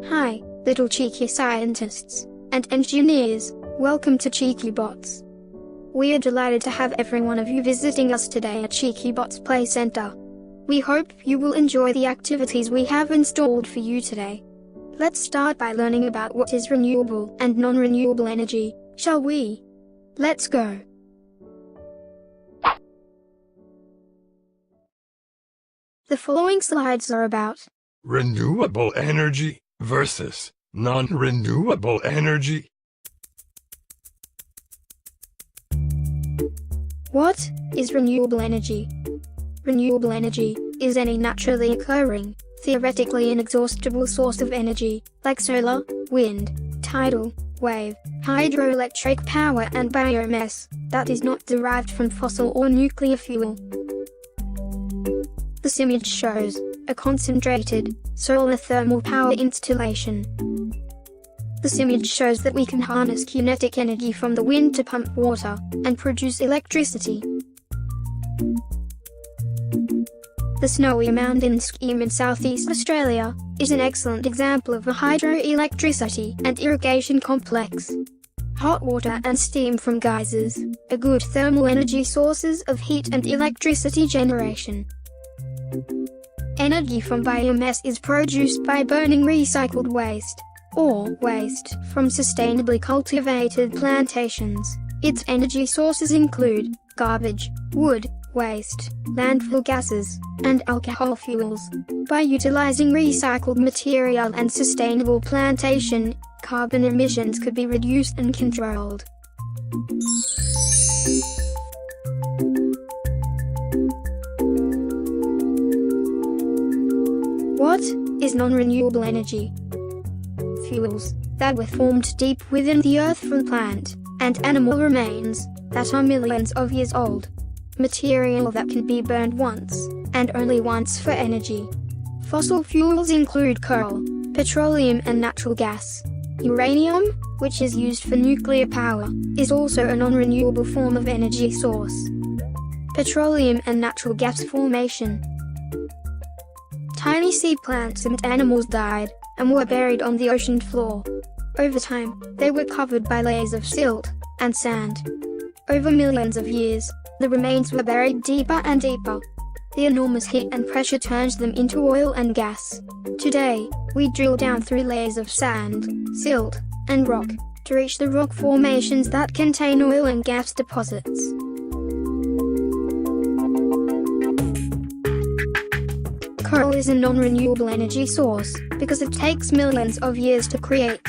Hi, little cheeky scientists and engineers, welcome to Cheeky Bots. We are delighted to have every one of you visiting us today at Cheeky Bots Play Center. We hope you will enjoy the activities we have installed for you today. Let's start by learning about what is renewable and non-renewable energy, shall we? Let's go. The following slides are about renewable energy versus non-renewable energy. What is renewable energy? Renewable energy is any naturally occurring, theoretically inexhaustible source of energy, like solar, wind, tidal, wave, hydroelectric power and biomass, that is not derived from fossil or nuclear fuel. This image shows a concentrated solar thermal power installation. This image shows that we can harness kinetic energy from the wind to pump water and produce electricity. The Snowy Mountains scheme in Southeast Australia is an excellent example of a hydroelectricity and irrigation complex. Hot water and steam from geysers are good thermal energy sources of heat and electricity generation. Energy from biomass is produced by burning recycled waste, or waste from sustainably cultivated plantations. Its energy sources include garbage, wood, waste, landfill gases, and alcohol fuels. By utilizing recycled material and sustainable plantation, carbon emissions could be reduced and controlled. What is non-renewable energy? Fuels that were formed deep within the earth from plant and animal remains that are millions of years old. Material that can be burned once, and only once for energy. Fossil fuels include coal, petroleum and natural gas. Uranium, which is used for nuclear power, is also a non-renewable form of energy source. Petroleum and natural gas formation. Tiny sea plants and animals died and were buried on the ocean floor. Over time, they were covered by layers of silt and sand. Over millions of years, the remains were buried deeper and deeper. The enormous heat and pressure turns them into oil and gas. Today, we drill down through layers of sand, silt, and rock to reach the rock formations that contain oil and gas deposits. Coal is a non-renewable energy source because it takes millions of years to create.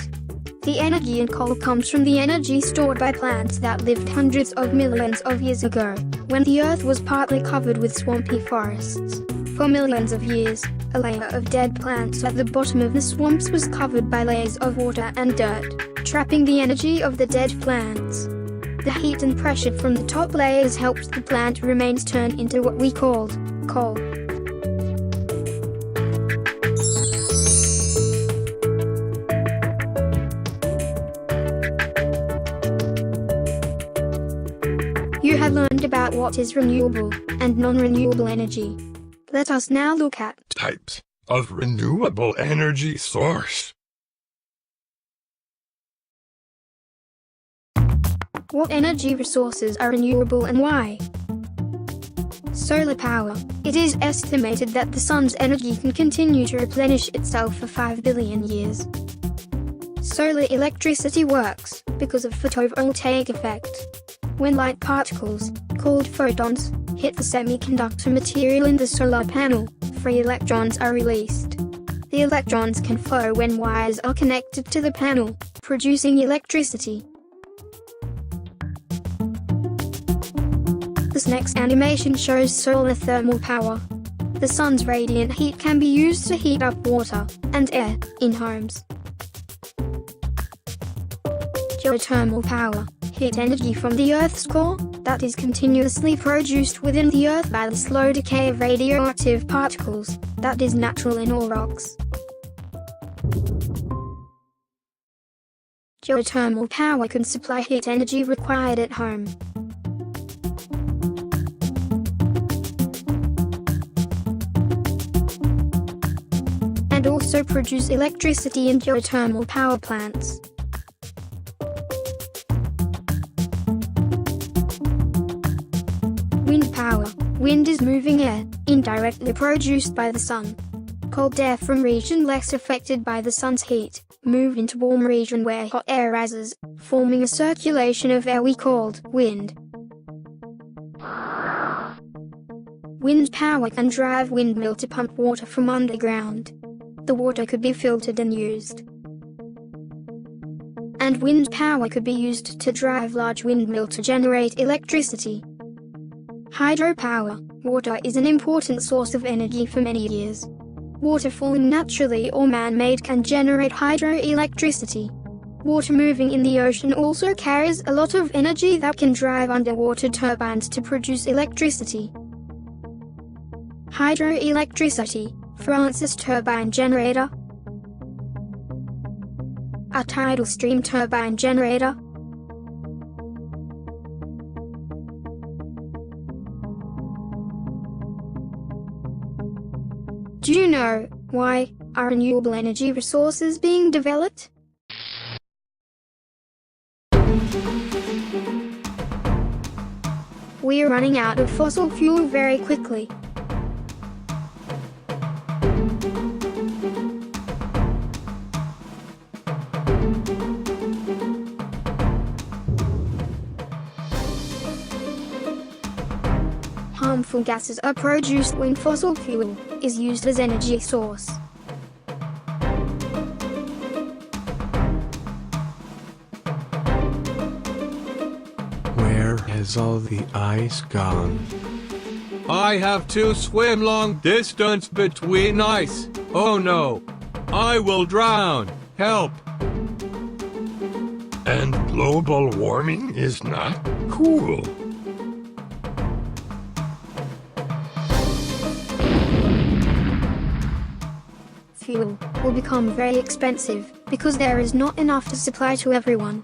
The energy in coal comes from the energy stored by plants that lived hundreds of millions of years ago, when the earth was partly covered with swampy forests. For millions of years, a layer of dead plants at the bottom of the swamps was covered by layers of water and dirt, trapping the energy of the dead plants. The heat and pressure from the top layers helped the plant remains turn into what we called coal. You have learned about what is renewable and non-renewable energy. Let us now look at Types of renewable energy source. what energy resources are renewable and why. Solar power. It is estimated that the sun's energy can continue to replenish itself for 5 billion years. Solar electricity works because of photovoltaic effect. When light particles, called photons, hit the semiconductor material in the solar panel, free electrons are released. The electrons can flow when wires are connected to the panel, producing electricity. This next animation shows solar thermal power. The sun's radiant heat can be used to heat up water and air in homes. Geothermal power. Heat energy from the Earth's core, that is continuously produced within the Earth by the slow decay of radioactive particles, that is natural in all rocks. Geothermal power can supply heat energy required at home. And and also produce electricity in geothermal power plants. Wind power. Wind is moving air, indirectly produced by the sun. Cold air from region less affected by the sun's heat, move into warm region where hot air rises, forming a circulation of air we called wind. Wind power can drive windmill to pump water from underground. The water could be filtered and used. And wind power could be used to drive large windmill to generate electricity. Hydropower. Water is an important source of energy for many years. Water falling naturally or man-made can generate hydroelectricity. Water moving in the ocean also carries a lot of energy that can drive underwater turbines to produce electricity. Hydroelectricity. Francis turbine generator. A tidal stream turbine generator. Do you know why are renewable energy resources being developed? We are running out of fossil fuel very quickly. Harmful gases are produced when fossil fuel is used as energy source. Where has all the ice gone? I have to swim long distance between ice. Oh no, I will drown. Help. And global warming is not cool. Fuel will become very expensive because there is not enough to supply to everyone.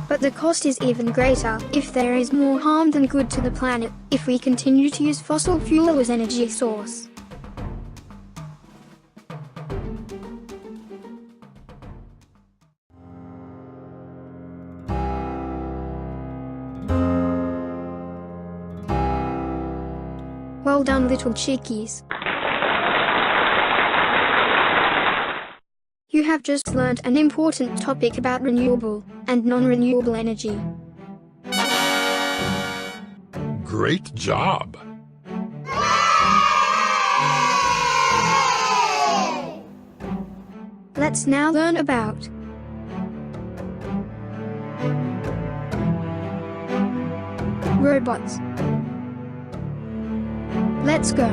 But the cost is even greater if there is more harm than good to the planet if we continue to use fossil fuel as energy source. Well done, little cheekies. You have just learned an important topic about renewable and non-renewable energy. Great job. Let's now learn about robots. Let's go.